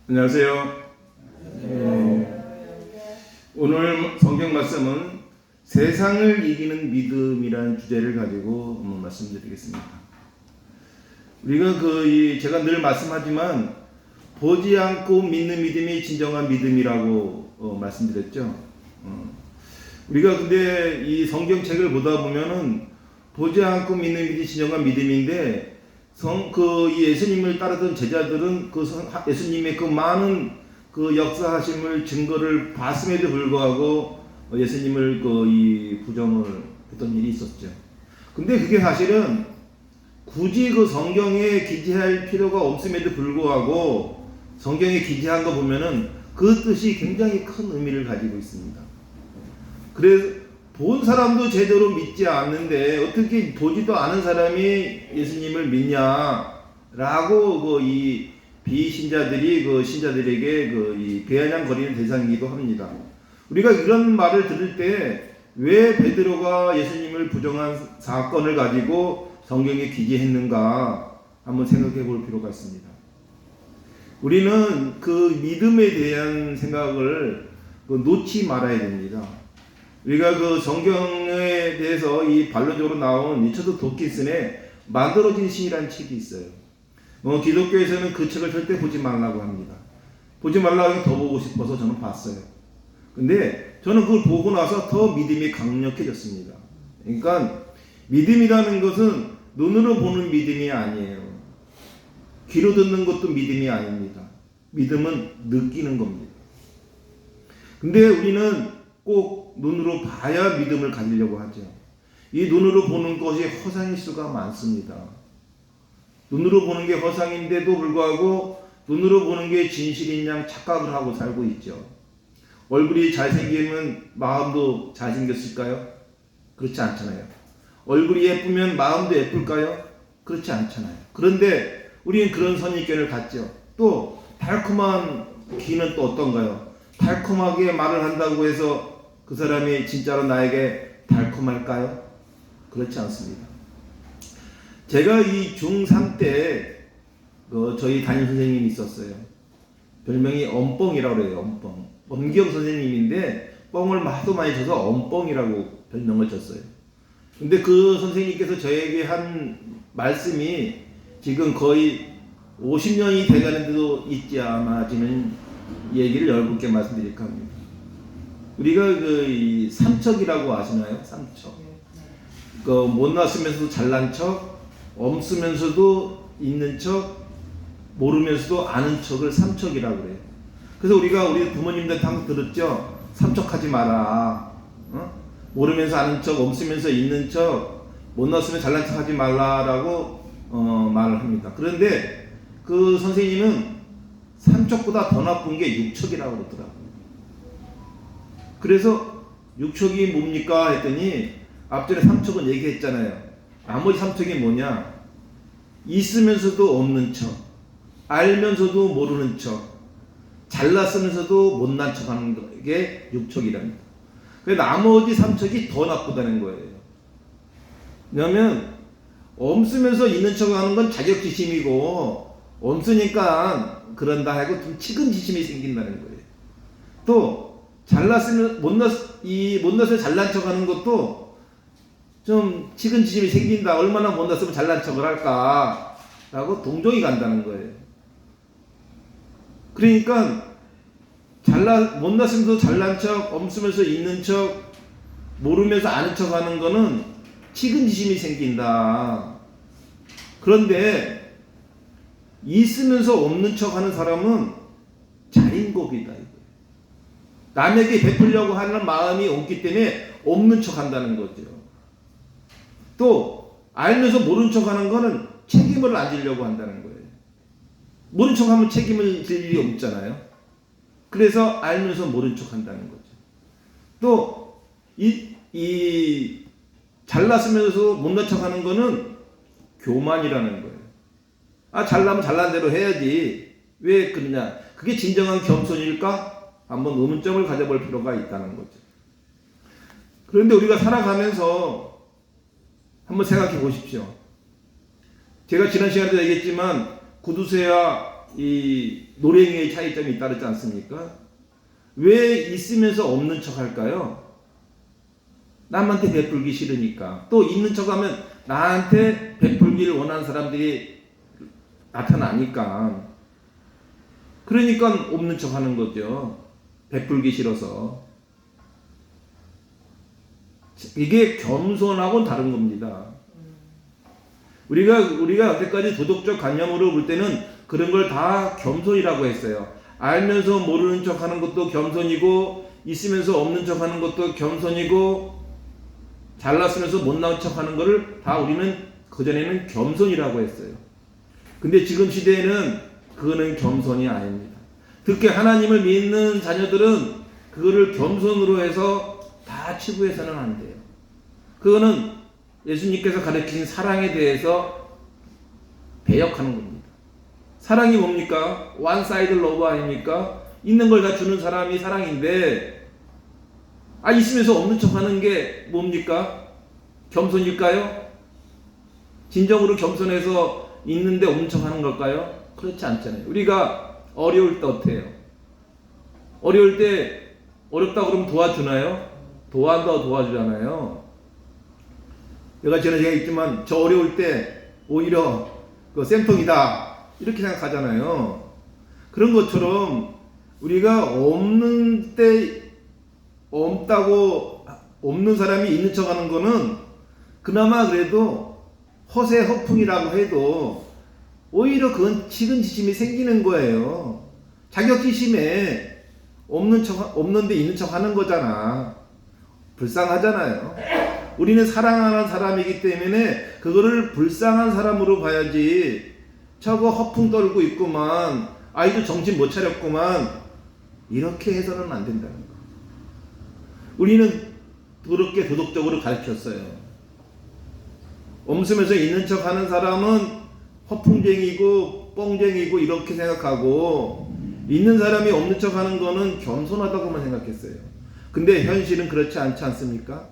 안녕하세요. 오늘 성경 말씀은 세상을 이기는 믿음이라는 주제를 가지고 말씀드리겠습니다. 우리가 제가 늘 말씀하지만 보지 않고 믿는 믿음이 진정한 믿음이라고 말씀드렸죠. 우리가 근데 이 성경책을 보다 보면은 보지 않고 믿는 믿음이 진정한 믿음인데 이 예수님을 따르던 제자들은 예수님의 그 많은 그 역사하심을 증거를 봤음에도 불구하고 예수님을 부정을 했던 일이 있었죠. 근데 그게 사실은 굳이 그 성경에 기재할 필요가 없음에도 불구하고 성경에 기재한 거 보면은 그 뜻이 굉장히 큰 의미를 가지고 있습니다. 그래서 본 사람도 제대로 믿지 않는데 어떻게 보지도 않은 사람이 예수님을 믿냐라고 이 비신자들이 신자들에게 이 비아냥거리는 대상이기도 합니다. 우리가 이런 말을 들을 때 왜 베드로가 예수님을 부정한 사건을 가지고 성경에 기재했는가 한번 생각해 볼 필요가 있습니다. 우리는 그 믿음에 대한 생각을 놓지 말아야 됩니다. 우리가 그 성경에 대해서 이 반론적으로 나온 리처드 도킨슨의 만들어진 신이라는 책이 있어요. 기독교에서는 그 책을 절대 보지 말라고 합니다. 보지 말라고 하면 더 보고 싶어서 저는 봤어요. 근데 저는 그걸 보고 나서 더 믿음이 강력해졌습니다. 그러니까 믿음이라는 것은 눈으로 보는 믿음이 아니에요. 귀로 듣는 것도 믿음이 아닙니다. 믿음은 느끼는 겁니다. 근데 우리는 꼭 눈으로 봐야 믿음을 가지려고 하죠. 이 눈으로 보는 것이 허상일 수가 많습니다. 눈으로 보는 게 허상인데도 불구하고 눈으로 보는 게 진실인 양 착각을 하고 살고 있죠. 얼굴이 잘생기면 마음도 잘생겼을까요? 그렇지 않잖아요. 얼굴이 예쁘면 마음도 예쁠까요? 그렇지 않잖아요. 그런데 우리는 그런 선입견을 갖죠. 또 달콤한 귀는 또 어떤가요? 달콤하게 말을 한다고 해서 그 사람이 진짜로 나에게 달콤할까요? 그렇지 않습니다. 제가 이 중3 때 저희 담임 선생님이 있었어요. 별명이 엄뻥이라고 그래요. 엄뻥. 엄기영 선생님인데 뻥을 하도 많이 쳐서 엄뻥이라고 별명을 줬어요. 근데 그 선생님께서 저에게 한 말씀이 지금 거의 50년이 돼가는데도 잊지 않아지는 얘기를 여러분께 말씀드릴까 합니다. 우리가 이 삼척이라고 아시나요? 삼척. 못났으면서도 잘난 척, 없으면서도 있는 척, 모르면서도 아는 척을 삼척이라고 그래요. 그래서 우리가 우리 부모님들한테 항상 들었죠. 삼척하지 마라. 모르면서 아는 척, 없으면서 있는 척, 못났으면 잘난 척하지 말라라고 말을 합니다. 그런데 그 선생님은 삼척보다 더 나쁜 게 육척이라고 그러더라고요. 그래서 육척이 뭡니까 했더니 앞전에 삼척은 얘기했잖아요. 나머지 삼척이 뭐냐? 있으면서도 없는 척, 알면서도 모르는 척, 잘났으면서도 못난 척하는 게 육척이랍니다. 그래서 나머지 삼척이 더 나쁘다는 거예요. 왜냐하면 없으면서 있는 척하는 건 자격지심이고 없으니까 그런다 하고 좀 측은지심이 생긴다는 거예요. 또 잘났으면 못났으면 잘난 척하는 것도 좀 측은지심이 생긴다. 얼마나 못났으면 잘난 척을 할까라고 동정이 간다는 거예요. 그러니까 못났으면서 잘난 척, 없으면서 있는 척, 모르면서 아는 척하는 거는 측은지심이 생긴다. 그런데 있으면서 없는 척하는 사람은 자인고비다. 남에게 베풀려고 하는 마음이 없기 때문에 없는 척한다는 거죠. 또 알면서 모른 척하는 거는 책임을 안 지려고 한다는 거예요. 모른 척하면 책임을 질 일이 없잖아요. 그래서 알면서 모른 척한다는 거죠. 또 이 잘났으면서 못난 척하는 거는 교만이라는 거예요. 잘나면 잘난 대로 해야지. 왜 그러냐? 그게 진정한 겸손일까? 한번 의문점을 가져볼 필요가 있다는 거죠. 그런데 우리가 살아가면서 한번 생각해 보십시오. 제가 지난 시간에도 얘기했지만 구두쇠와 이 노랭이의 차이점이 있다지 않습니까? 왜 있으면서 없는 척 할까요? 남한테 베풀기 싫으니까. 또 있는 척 하면 나한테 베풀기를 원하는 사람들이 나타나니까. 그러니까 없는 척 하는 거죠. 베풀기 싫어서. 이게 겸손하고는 다른 겁니다. 우리가 여태까지 도덕적 관념으로 볼 때는 그런 걸 다 겸손이라고 했어요. 알면서 모르는 척 하는 것도 겸손이고, 있으면서 없는 척 하는 것도 겸손이고, 잘났으면서 못난 척 하는 거를 다 우리는 그전에는 겸손이라고 했어요. 근데 지금 시대에는 그거는 겸손이 아닙니다. 특히 하나님을 믿는 자녀들은 그거를 겸손으로 해서 다 치부해서는 안 돼요. 그거는 예수님께서 가르치신 사랑에 대해서 배역하는 겁니다. 사랑이 뭡니까? one side love 아닙니까? 있는 걸 다 주는 사람이 사랑인데, 있으면서 없는 척 하는 게 뭡니까? 겸손일까요? 진정으로 겸손해서 있는데 없는 척 하는 걸까요? 그렇지 않잖아요. 우리가 어려울 때 어때요? 어려울 때 어렵다 그러면 도와주나요? 도와주잖아요. 제가 있지만 저 어려울 때 오히려 그 쌤통이다 이렇게 생각하잖아요. 그런 것처럼 우리가 없는 때 없는 사람이 있는 척하는 거는 그나마 그래도 허세 허풍이라고 해도 오히려 그건 측은지심이 생기는 거예요. 자격지심에 없는데 있는 척하는 거잖아. 불쌍하잖아요. 우리는 사랑하는 사람이기 때문에 그거를 불쌍한 사람으로 봐야지. 저거 허풍 떨고 있구만, 아이도 정신 못 차렸구만, 이렇게 해서는 안 된다는 거. 우리는 그렇게 도덕적으로 가르쳤어요. 엄수면서 있는 척 하는 사람은 허풍쟁이고 뻥쟁이고 이렇게 생각하고, 있는 사람이 없는 척 하는 거는 겸손하다고만 생각했어요. 근데 현실은 그렇지 않지 않습니까?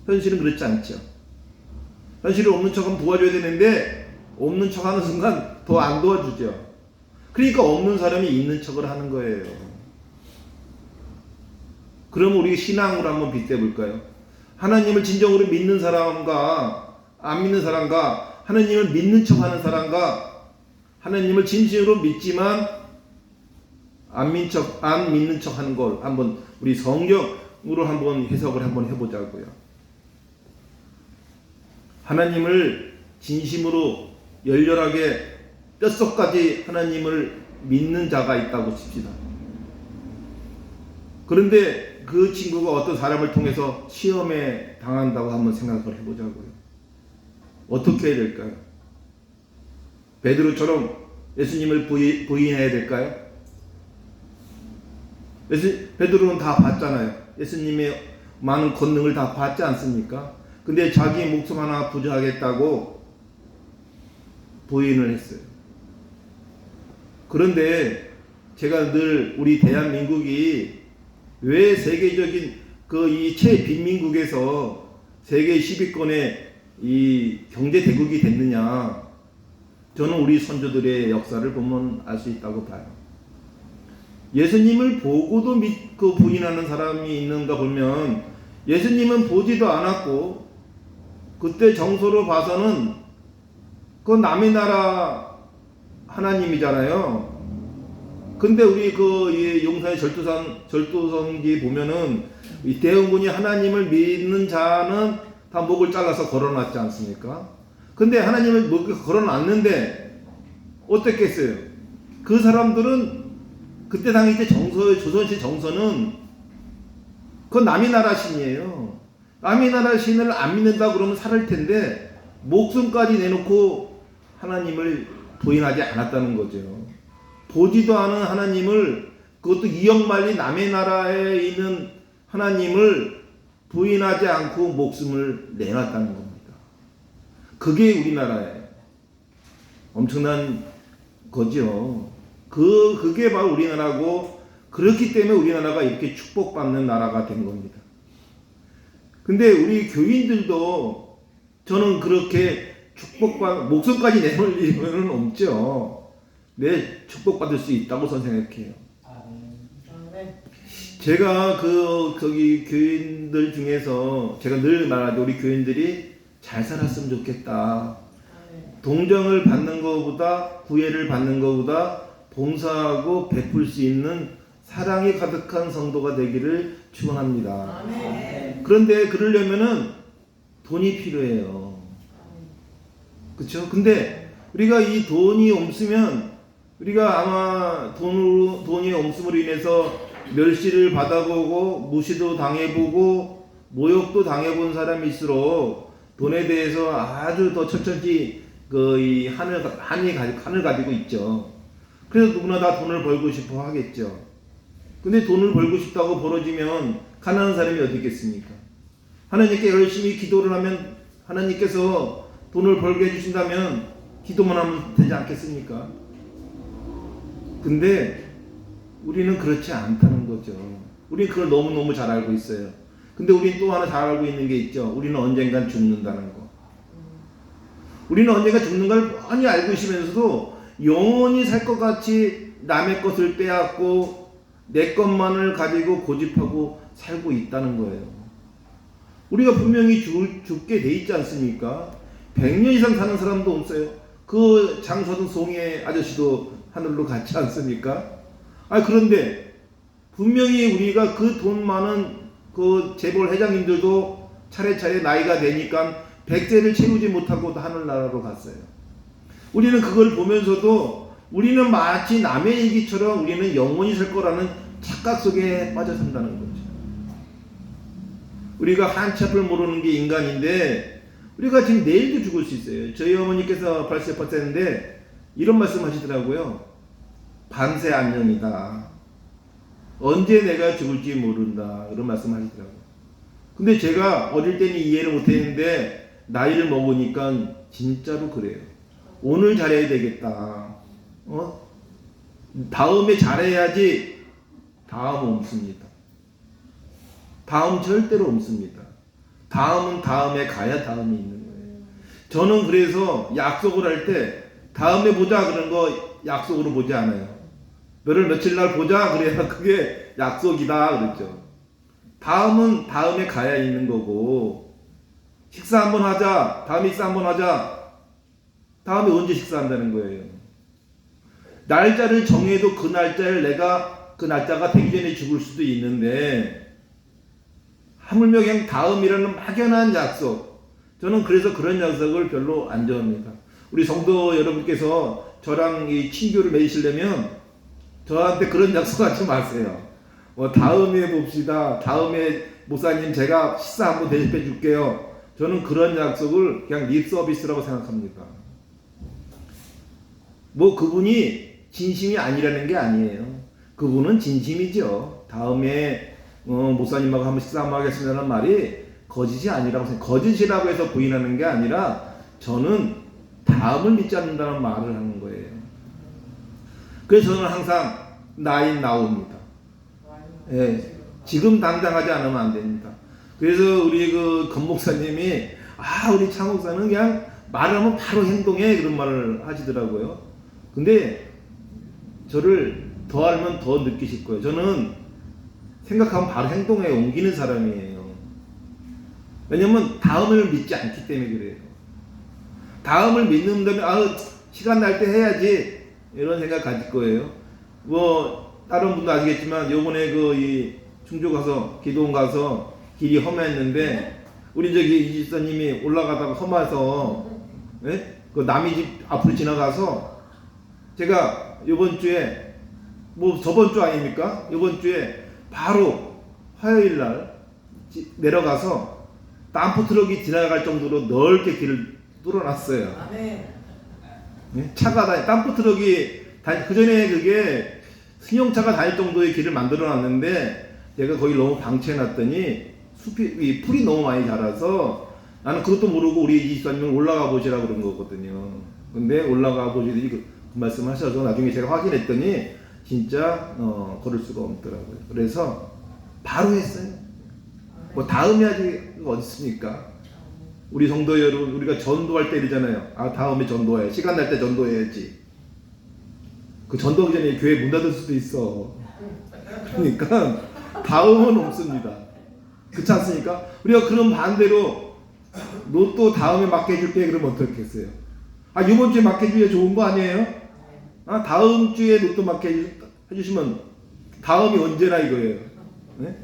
현실은 그렇지 않죠. 현실은 없는 척하면 도와줘야 되는데 없는 척하는 순간 더 안 도와주죠. 그러니까 없는 사람이 있는 척을 하는 거예요. 그럼 우리 신앙으로 한번 빗대볼까요? 하나님을 진정으로 믿는 사람과 안 믿는 사람과, 하나님을 믿는 척하는 사람과, 하나님을 진심으로 믿지만 안 믿는 척하는 걸 한번 우리 성경으로 한번 해석을 한번 해보자고요. 하나님을 진심으로 열렬하게 뼛속까지 하나님을 믿는 자가 있다고 칩시다. 그런데 그 친구가 어떤 사람을 통해서 시험에 당한다고 한번 생각을 해보자고요. 어떻게 해야 될까요? 베드로처럼 예수님을 부인해야 될까요? 베드로는 다 봤잖아요. 예수님의 많은 권능을 다 봤지 않습니까? 근데 자기 목숨 하나 부정하겠다고 부인을 했어요. 그런데 제가 늘 우리 대한민국이 왜 세계적인 이 최빈민국에서 세계 10위권의 이 경제 대국이 됐느냐? 저는 우리 선조들의 역사를 보면 알 수 있다고 봐요. 예수님을 보고도 믿고 부인하는 사람이 있는가 보면, 예수님은 보지도 않았고 그때 정서로 봐서는 그 남의 나라 하나님이잖아요. 근데 우리 이 용산의 절도성기 보면은 이 대흥군이 하나님을 믿는 자는 다 목을 잘라서 걸어놨지 않습니까? 근데 하나님을 목을 걸어놨는데 어떻겠어요? 그 사람들은 그때 당시 때 조선시 정서는 그건 남의 나라 신이에요. 남의 나라 신을 안 믿는다 그러면 살을 텐데 목숨까지 내놓고 하나님을 부인하지 않았다는 거죠. 보지도 않은 하나님을, 그것도 이역만리 남의 나라에 있는 하나님을 부인하지 않고 목숨을 내놨다는 겁니다. 그게 우리나라예요. 엄청난 거죠. 그게 바로 우리나라고, 그렇기 때문에 우리나라가 이렇게 축복받는 나라가 된 겁니다. 근데 우리 교인들도 저는 그렇게 목숨까지 내놓을 일은 없죠. 내 축복받을 수 있다고 저는 생각해요. 아멘. 제가 거기 교인들 중에서 제가 늘 말하죠. 우리 교인들이 잘 살았으면 좋겠다. 동정을 받는 것보다, 구애를 받는 것보다 봉사하고 베풀 수 있는 사랑이 가득한 성도가 되기를 축원합니다. 아멘. 그런데 그러려면은 돈이 필요해요. 그렇죠? 근데 우리가 이 돈이 없으면 우리가 아마 돈이 없음으로 인해서 멸시를 받아보고 무시도 당해보고 모욕도 당해본 사람일수록 돈에 대해서 아주 더 철저히 이 한을 가지고 있죠. 그래서 누구나 다 돈을 벌고 싶어 하겠죠. 근데 돈을 벌고 싶다고 벌어지면 가난한 사람이 어디 있겠습니까? 하나님께 열심히 기도를 하면 하나님께서 돈을 벌게 해주신다면 기도만 하면 되지 않겠습니까? 근데 우리는 그렇지 않다는 거죠. 우리는 그걸 너무너무 잘 알고 있어요. 근데 우리는 또 하나 잘 알고 있는 게 있죠. 우리는 언젠간 죽는다는 거. 우리는 언젠가 죽는 걸 뻔히 알고 있으면서도 영원히 살 것 같이 남의 것을 빼앗고 내 것만을 가지고 고집하고 살고 있다는 거예요. 우리가 분명히 죽게 돼 있지 않습니까? 100년 이상 사는 사람도 없어요. 그 장서든 송해 아저씨도 하늘로 갔지 않습니까? 그런데 분명히 우리가 그 돈 많은 그 재벌 회장님들도 차례차례 나이가 되니까 100세를 채우지 못하고 하늘나라로 갔어요. 우리는 그걸 보면서도 우리는 마치 남의 얘기처럼 우리는 영원히 살 거라는 착각 속에 빠져 산다는 거죠. 우리가 한치 앞을 모르는 게 인간인데 우리가 지금 내일도 죽을 수 있어요. 저희 어머니께서 80%인데 이런 말씀 하시더라고요. 반세 안녕이다. 언제 내가 죽을지 모른다. 이런 말씀 하시더라고요. 근데 제가 어릴 때는 이해를 못했는데 나이를 먹으니까 진짜로 그래요. 오늘 잘해야 되겠다. 다음에 잘해야지. 다음 없습니다. 다음 절대로 없습니다. 다음은 다음에 가야 다음이 있는 거예요. 저는 그래서 약속을 할 때 다음에 보자 그런 거 약속으로 보지 않아요. 며칠 날 보자 그래야 그게 약속이다 그랬죠. 다음은 다음에 가야 있는 거고 식사 한번 하자. 다음에 식사 한번 하자. 다음에 언제 식사한다는 거예요. 날짜를 정해도 그 날짜를 내가 그 날짜가 되기 전에 죽을 수도 있는데 하물며 그냥 다음이라는 막연한 약속. 저는 그래서 그런 약속을 별로 안 좋아합니다. 우리 성도 여러분께서 저랑 이 친교를 맺으시려면 저한테 그런 약속하지 마세요. 다음에 봅시다. 다음에 목사님 제가 식사 한번 대접해 줄게요. 저는 그런 약속을 그냥 립 서비스라고 생각합니다. 그분이 진심이 아니라는 게 아니에요. 그분은 진심이죠. 다음에 목사님하고 한번 식사 한번 하겠습니다라는 말이 거짓이 아니라고 생각해요. 거짓이라고 해서 부인하는 게 아니라 저는 다음을 믿지 않는다는 말을 하는 거예요. 그래서 저는 항상 나인 나옵니다. 예, 지금 당장 하지 않으면 안 됩니다. 그래서 우리 건 목사님이 우리 차 목사는 그냥 말하면 바로 행동해 그런 말을 하시더라고요. 근데 저를 더 알면 더 느끼실 거예요. 저는 생각하면 바로 행동에 옮기는 사람이에요. 왜냐면 다음을 믿지 않기 때문에 그래요. 다음을 믿는다면 시간 날 때 해야지 이런 생각 가질 거예요. 다른 분도 아시겠지만 요번에 이 충주 가서 기도원 가서 길이 험했는데 우리 이 집사님이 올라가다가 험해서 그 남의 집 앞으로 지나가서 제가 요번 주에 저번 주 아닙니까? 요번 주에 바로 화요일 날 내려가서 덤프 트럭이 지나갈 정도로 넓게 길을 뚫어놨어요. 아멘. 차가 덤프 트럭이 그 전에 그게 승용차가 다닐 정도의 길을 만들어놨는데 제가 거기 너무 방치해놨더니 풀이 너무 많이 자라서 나는 그것도 모르고 우리 집사님은 올라가 보시라고 그런 거거든요. 근데 올라가 보시더니 그 말씀하셔서 나중에 제가 확인했더니 진짜 걸을 수가 없더라고요. 그래서 바로 했어요. 다음에 하지 어디 있습니까? 우리 성도 여러분, 우리가 전도할 때 이러잖아요. 다음에 전도해. 시간 날 때 전도해야지. 그 전도하기 전에 교회 문 닫을 수도 있어. 그러니까 다음은 없습니다. 그렇지 않습니까? 우리가 그런 반대로 로또 다음에 맡겨줄게 그러면 어떻겠어요? 이번 주에 맡겨주면 좋은 거 아니에요? 다음 주에 로또 맡겨주시면 다음이 언제나 이거예요. 네?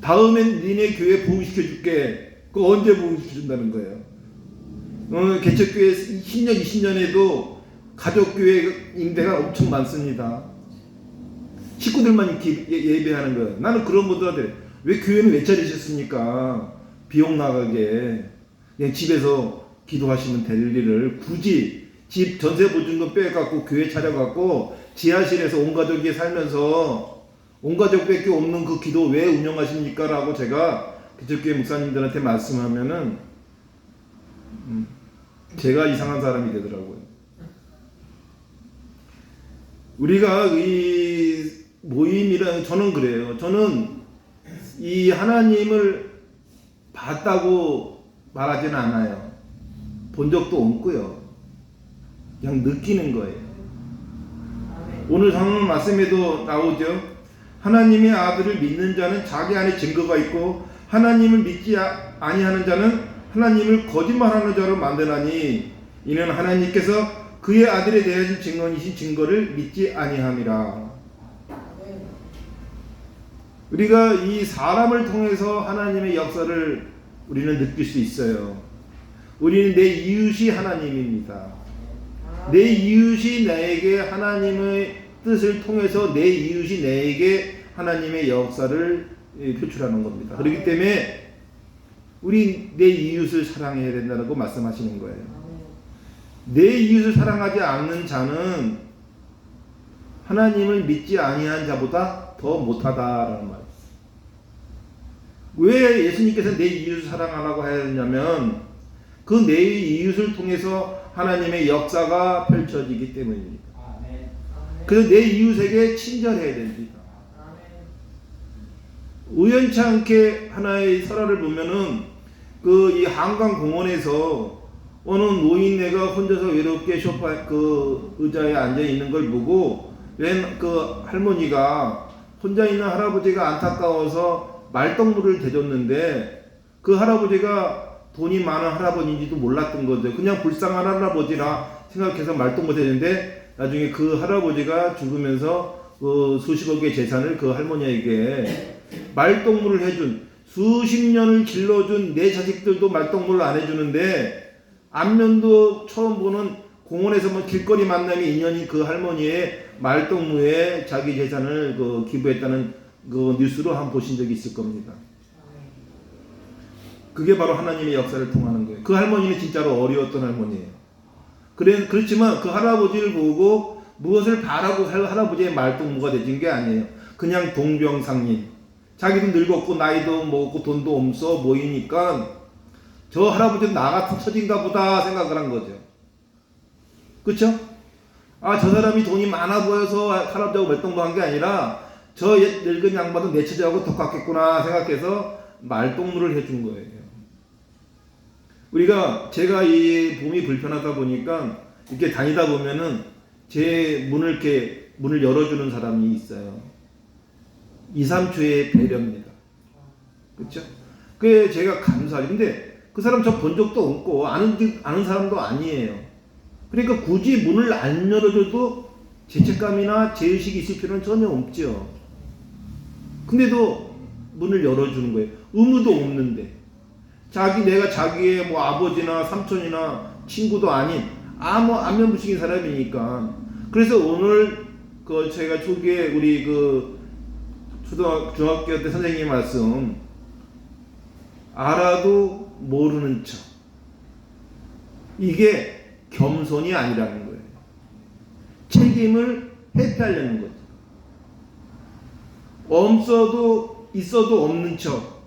다음엔 니네 교회 부흥시켜줄게. 그거 언제 부흥시켜준다는 거예요? 개척교회 10년, 20년에도 가족교회 임대가 엄청 많습니다. 식구들만 이렇게 예배하는 거예요. 나는 그런 분들한테 왜 교회는 왜 차리셨습니까? 비용 나가게. 그냥 집에서 기도하시면 될 일을 굳이 집 전세 보증금 빼갖고 교회 차려갖고 지하실에서 온 가족이 살면서 온 가족밖에 없는 그 기도 왜 운영하십니까? 라고 제가 개척교회 목사님들한테 말씀하면은 제가 이상한 사람이 되더라고요. 우리가 이 모임이랑 저는 그래요. 저는 이 하나님을 봤다고 말하지는 않아요. 본 적도 없고요. 그냥 느끼는 거예요. 오늘 성경 말씀에도 나오죠. 하나님의 아들을 믿는 자는 자기 안에 증거가 있고 하나님을 믿지 아니하는 자는 하나님을 거짓말하는 자로 만드나니 이는 하나님께서 그의 아들에 대하신 증언이신 증거를 믿지 아니함이라. 우리가 이 사람을 통해서 하나님의 역사를 우리는 느낄 수 있어요. 우리는 내 이웃이 하나님입니다. 내 이웃이 나에게 하나님의 뜻을 통해서 내 이웃이 내게 하나님의 역사를 표출하는 겁니다. 그렇기 때문에 우리 내 이웃을 사랑해야 된다는 거 말씀하시는 거예요. 내 이웃을 사랑하지 않는 자는 하나님을 믿지 아니한 자보다 더 못하다라는 말이에요. 왜 예수님께서 내 이웃을 사랑하라고 하였냐면 그 내 이웃을 통해서 하나님의 역사가 펼쳐지기 때문입니다. 그래서 내 이웃에게 친절해야 됩니다. 우연치 않게 하나의 설화를 보면은 그 이 한강공원에서 어느 노인네가 혼자서 외롭게 소파 그 의자에 앉아 있는 걸 보고 웬 그 할머니가 혼자 있는 할아버지가 안타까워서 말동무를 대줬는데 그 할아버지가 돈이 많은 할아버지인지도 몰랐던 거죠. 그냥 불쌍한 할아버지라 생각해서 말동무 대줬는데 나중에 그 할아버지가 죽으면서 그 수십억의 재산을 그 할머니에게 말동무를 해준 수십 년을 길러준 내 자식들도 말동무를 안 해주는데 안면도 처음 보는 공원에서만 길거리 만남이 인연인 그 할머니의 말동무에 자기 재산을 그 기부했다는 그 뉴스로 한번 보신 적이 있을 겁니다. 그게 바로 하나님의 역사를 통하는 거예요. 그 할머니는 진짜로 어려웠던 할머니예요. 그렇지만 그 할아버지를 보고 무엇을 바라고 할아버지의 말동무가 되진 게 아니에요. 그냥 동병상련. 자기도 늙었고 나이도 먹었고 돈도 없어 모이니까 저 할아버지는 나 같은 처진가 보다 생각을 한 거죠. 그렇죠? 저 사람이 돈이 많아 보여서 할아버지하고 말동무한 게 아니라 저 늙은 양반은 내 처지하고 똑같겠구나 생각해서 말동무를 해준 거예요. 제가 이 몸이 불편하다 보니까 이렇게 다니다 보면은 제 문을 열어주는 사람이 있어요. 2, 3초의 배려입니다. 그렇죠? 그게 제가 감사하죠. 근데 그 사람 저 본 적도 없고 아는 사람도 아니에요. 그러니까 굳이 문을 안 열어줘도 죄책감이나 죄의식이 있을 필요는 전혀 없죠. 근데도 문을 열어주는 거예요. 의무도 없는데. 내가 자기의 뭐 아버지나 삼촌이나 친구도 아닌 안면부식인 사람이니까. 그래서 오늘 제가 초기에 우리 중학교 때 선생님 말씀 알아도 모르는 척. 이게 겸손이 아니라는 거예요. 책임을 회피하려는 거죠. 있어도 없는 척.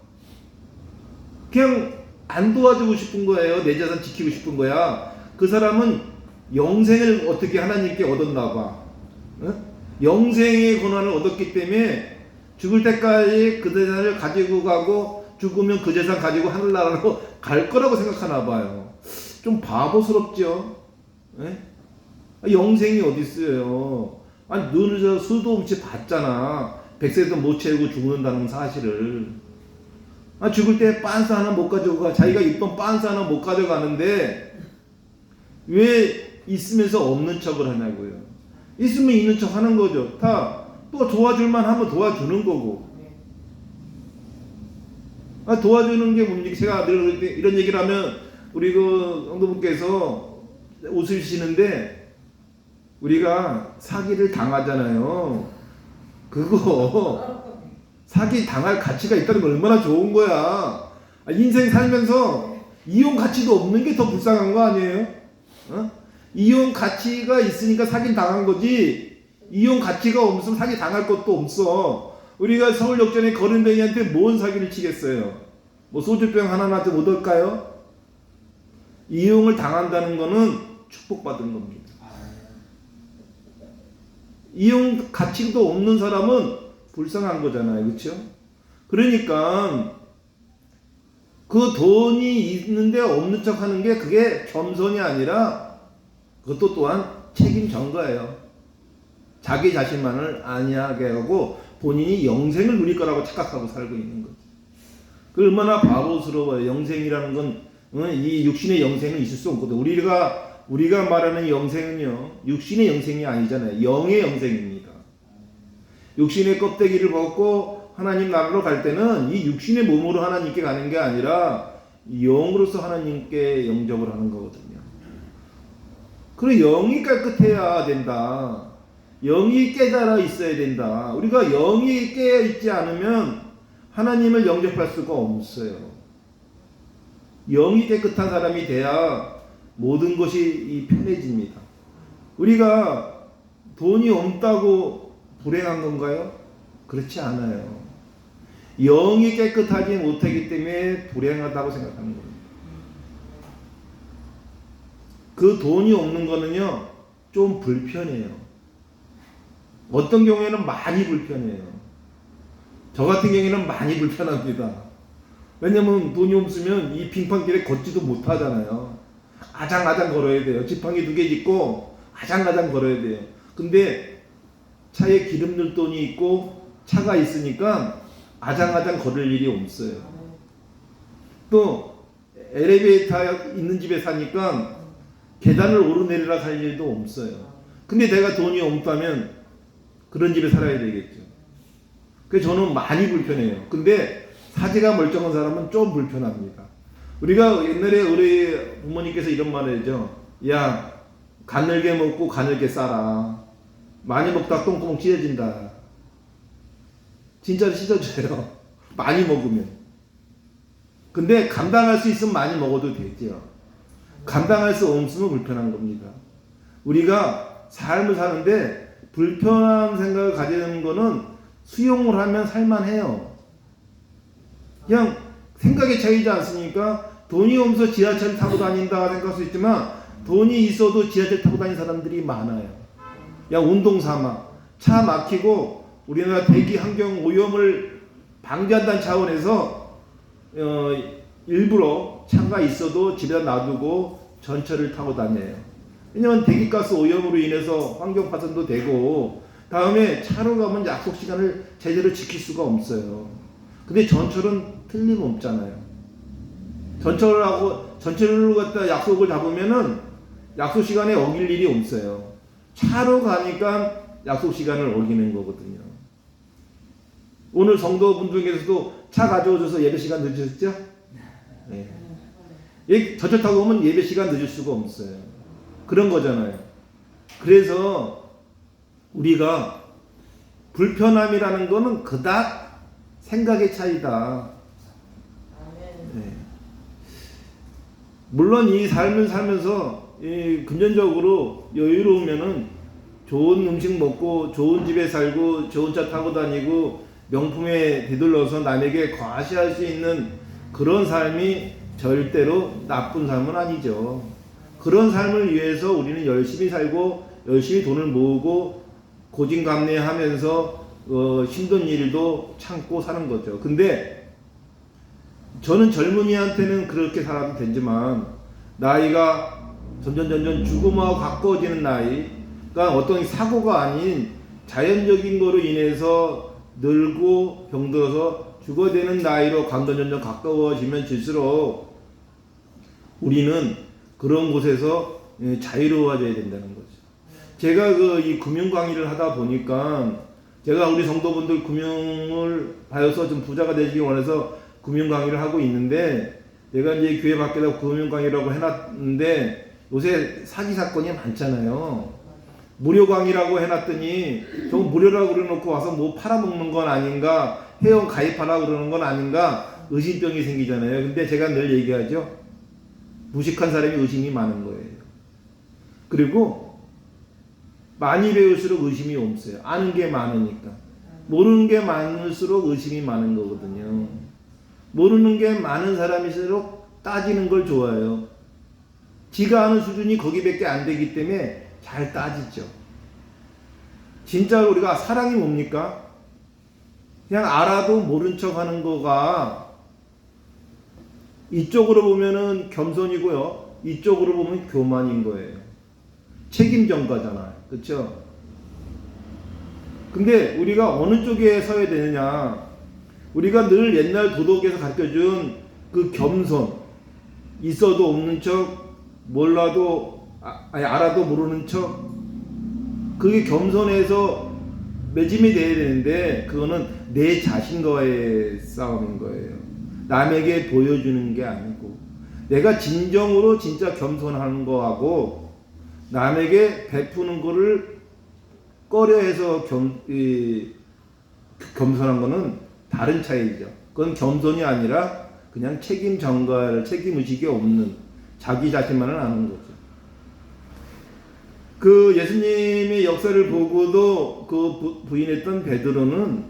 그냥 안 도와주고 싶은 거예요. 내 자산 지키고 싶은 거야. 그 사람은 영생을 어떻게 하나님께 얻었나 봐. 영생의 권한을 얻었기 때문에 죽을 때까지 그 재산을 가지고 가고 죽으면 그 재산 가지고 하늘나라로 갈 거라고 생각하나 봐요. 좀 바보스럽죠. 영생이 어디 있어요? 아니 너는 저 수도 없이 봤잖아. 100세도 못 채우고 죽는다는 사실을. 아 죽을 때 빤스 하나 못 가져가. 자기가 입던 빤스 하나 못 가져가는데 왜 있으면서 없는 척을 하냐고요. 있으면 있는 척 하는 거죠. 다 또 도와줄만 하면 도와주는 거고. 아, 도와주는 게 뭡니까? 제가 늘 이런 얘기를 하면 우리 그 성도분께서 웃으시는데 우리가 사기를 당하잖아요. 그거 사기 당할 가치가 있다는 게 얼마나 좋은 거야. 아, 인생 살면서 이용 가치도 없는 게 더 불쌍한 거 아니에요? 어? 이용 가치가 있으니까 사기 당한 거지. 이용 가치가 없으면 사기 당할 것도 없어. 우리가 서울역전에 거른뱅이한테 뭔 사기를 치겠어요? 뭐 소주병 하나라도 못 얻을까요? 이용을 당한다는 거는 축복받은 겁니다. 이용 가치도 없는 사람은 불쌍한 거잖아요. 그렇죠? 그러니까 그 돈이 있는데 없는 척 하는 게 그게 겸손이 아니라 그것도 또한 책임 전가예요. 자기 자신만을 아니하게 하고 본인이 영생을 누릴 거라고 착각하고 살고 있는 거죠. 그 얼마나 바보스러워요. 영생이라는 건 이 육신의 영생은 있을 수 없거든. 우리가 말하는 영생은요, 육신의 영생이 아니잖아요. 영의 영생입니다. 육신의 껍데기를 벗고 하나님 나라로 갈 때는 이 육신의 몸으로 하나님께 가는 게 아니라 영으로서 하나님께 영접을 하는 거거든요. 그리고 영이 깨끗해야 된다. 영이 깨달아 있어야 된다. 우리가 영이 깨어 있지 않으면 하나님을 영접할 수가 없어요. 영이 깨끗한 사람이 돼야 모든 것이 편해집니다. 우리가 돈이 없다고 불행한 건가요? 그렇지 않아요. 영이 깨끗하지 못하기 때문에 불행하다고 생각하는 겁니다. 그 돈이 없는 거는요, 좀 불편해요. 어떤 경우에는 많이 불편해요. 저 같은 경우에는 많이 불편합니다. 왜냐면 돈이 없으면 이 빙판길에 걷지도 못하잖아요. 아장아장 걸어야 돼요. 지팡이 2개 짚고 아장아장 걸어야 돼요. 근데 차에 기름 넣을 돈이 있고 차가 있으니까 아장아장 걸을 일이 없어요. 또 엘리베이터 있는 집에 사니까 계단을 오르내리라 할 일도 없어요. 근데 내가 돈이 없다면 그런 집에 살아야 되겠죠. 그래서 저는 많이 불편해요. 근데 사지가 멀쩡한 사람은 좀 불편합니다. 우리가 옛날에 우리 부모님께서 이런 말을 하죠. 야, 가늘게 먹고 가늘게 싸라. 많이 먹다 똥구멍 찢어진다. 진짜로 찢어져요. 많이 먹으면. 근데 감당할 수 있으면 많이 먹어도 되죠. 감당할 수 없으면 불편한 겁니다. 우리가 삶을 사는데 불편한 생각을 가지는 거는 수용을 하면 살만해요. 그냥 생각의 차이지 않습니까? 돈이 없어서 지하철 타고 다닌다 생각할 수 있지만 돈이 있어도 지하철 타고 다니는 사람들이 많아요. 그냥 운동 삼아. 차 막히고 우리나라 대기 환경 오염을 방지한다는 차원에서 일부러 차가 있어도 집에다 놔두고 전철을 타고 다녀요. 왜냐면 대기가스 오염으로 인해서 환경 파손도 되고 다음에 차로 가면 약속 시간을 제대로 지킬 수가 없어요. 근데 전철은 틀림없잖아요. 전철로 갔다 약속을 잡으면은 약속 시간에 어길 일이 없어요. 차로 가니까 약속 시간을 어기는 거거든요. 오늘 성도분 중에서도 차 가져오셔서 예배 시간 늦으셨죠? 네. 전철 타고 오면 예배 시간 늦을 수가 없어요. 그런 거잖아요. 그래서 우리가 불편함이라는 거는 그닥 생각의 차이다. 네. 물론 이 삶을 살면서 금전적으로 여유로우면은 좋은 음식 먹고 좋은 집에 살고 좋은 차 타고 다니고 명품에 되돌려서 남에게 과시할 수 있는 그런 삶이 절대로 나쁜 삶은 아니죠. 그런 삶을 위해서 우리는 열심히 살고 열심히 돈을 모으고 고진감래하면서 힘든 일도 참고 사는 거죠. 근데 저는 젊은이한테는 그렇게 살아도 되지만 나이가 점점 죽음하고 가까워지는 나이, 그러니까 어떤 사고가 아닌 자연적인 거로 인해서 늙고 병들어서 죽어야 되는 나이로 강도 점점 가까워지면 질수록 우리는 그런 곳에서 자유로워져야 된다는 거죠. 제가 이 금융 강의를 하다 보니까 제가 우리 성도분들 금융을 봐서 좀 부자가 되시기 원해서 금융 강의를 하고 있는데, 내가 이제 교회 밖에다 금융 강의라고 해놨는데 요새 사기 사건이 많잖아요. 무료 강의라고 해놨더니 저 무료라고 그래놓고 와서 뭐 팔아먹는 건 아닌가, 회원 가입하라고 그러는 건 아닌가 의심병이 생기잖아요. 근데 제가 늘 얘기하죠. 무식한 사람이 의심이 많은 거예요. 그리고 많이 배울수록 의심이 없어요. 아는 게 많으니까. 모르는 게 많을수록 의심이 많은 거거든요. 모르는 게 많은 사람일수록 따지는 걸 좋아해요. 지가 아는 수준이 거기밖에 안 되기 때문에 잘 따지죠. 진짜로 우리가 사랑이 뭡니까? 그냥 알아도 모른 척 하는 거가 이쪽으로 보면은 겸손이고요. 이쪽으로 보면 교만인 거예요. 책임 전가잖아요. 그렇죠? 근데 우리가 어느 쪽에 서야 되느냐? 우리가 늘 옛날 도덕에서 가르쳐준 그 겸손, 있어도 없는 척, 몰라도 알아도 모르는 척, 그게 겸손해서 매짐이 돼야 되는데 그거는 내 자신과의 싸움인 거예요. 남에게 보여주는 게 아니고, 내가 진정으로 진짜 겸손하는 거하고 남에게 베푸는 거를 꺼려해서 겸손한 거는 다른 차이죠. 그건 겸손이 아니라 그냥 책임 전가를, 책임 의식이 없는 자기 자신만을 아는 거죠. 그 예수님의 역사를 보고도 그 부인했던 베드로는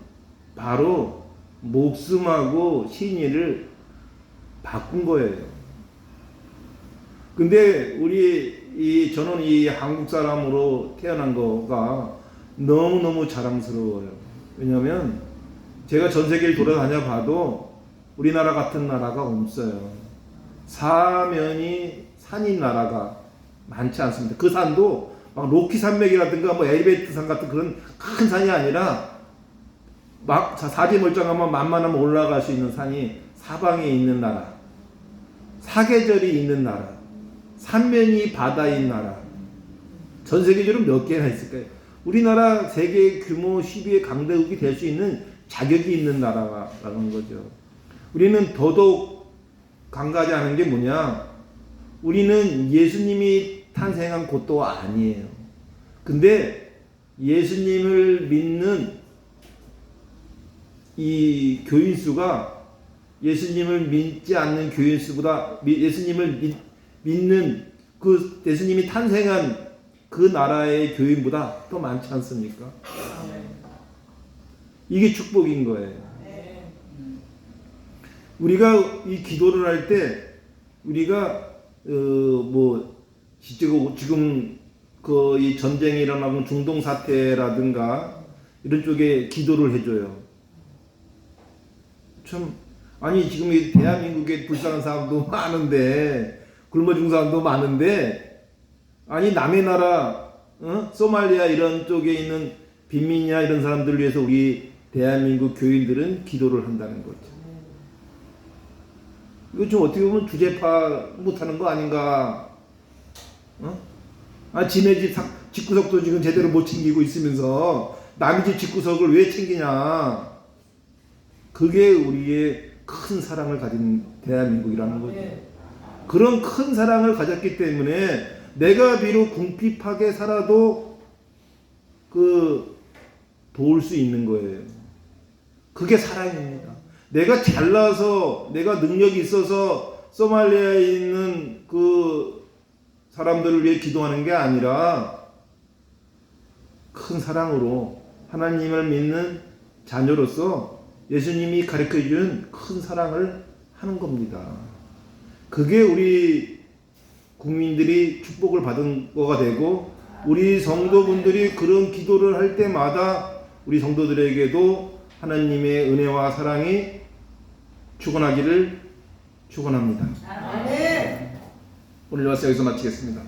바로 목숨하고 신의를 바꾼 거예요. 근데 저는 이 한국 사람으로 태어난 거가 너무너무 자랑스러워요. 왜냐면 제가 전 세계를 돌아다녀 봐도 우리나라 같은 나라가 없어요. 사면이 산인 나라가 많지 않습니다. 그 산도 막 로키 산맥이라든가 뭐 에베레스트 산 같은 그런 큰 산이 아니라 막 사지 멀쩡하면 만만하면 올라갈 수 있는 산이 사방에 있는 나라, 사계절이 있는 나라, 삼면이 바다인 나라, 전 세계적으로 몇 개나 있을까요? 우리나라 세계 규모 10위의 강대국이 될 수 있는 자격이 있는 나라라는 거죠. 우리는 더더욱 강가지 않은 게 뭐냐? 우리는 예수님이 탄생한 곳도 아니에요. 근데 예수님을 믿는 이 교인 수가 예수님을 믿지 않는 교인 수보다, 예수님을 믿는 그 예수님이 탄생한 그 나라의 교인보다 더 많지 않습니까? 이게 축복인 거예요. 우리가 이 기도를 할 때 우리가 지금 이 전쟁이 일어나고 중동 사태라든가 이런 쪽에 기도를 해줘요. 참, 아니 지금 이 대한민국에 불쌍한 사람도 많은데, 굶어 죽는 사람도 많은데, 아니 남의 나라, 소말리아 이런 쪽에 있는 빈민이나 이런 사람들을 위해서 우리 대한민국 교인들은 기도를 한다는 거죠. 이거 좀 어떻게 보면 주제파 못하는 거 아닌가? 지네 집 집구석도 지금 제대로 못 챙기고 있으면서 남의 집 집구석을 왜 챙기냐? 그게 우리의 큰 사랑을 가진 대한민국이라는 거죠. 그런 큰 사랑을 가졌기 때문에 내가 비록 궁핍하게 살아도 도울 수 있는 거예요. 그게 사랑입니다. 내가 잘나서, 내가 능력이 있어서 소말리아에 있는 그 사람들을 위해 기도하는 게 아니라 큰 사랑으로 하나님을 믿는 자녀로서 예수님이 가르쳐준 큰 사랑을 하는 겁니다. 그게 우리 국민들이 축복을 받은 거가 되고, 우리 성도분들이 그런 기도를 할 때마다 우리 성도들에게도 하나님의 은혜와 사랑이 축원하기를 축원합니다. 아멘. 오늘 말씀 여기서 마치겠습니다.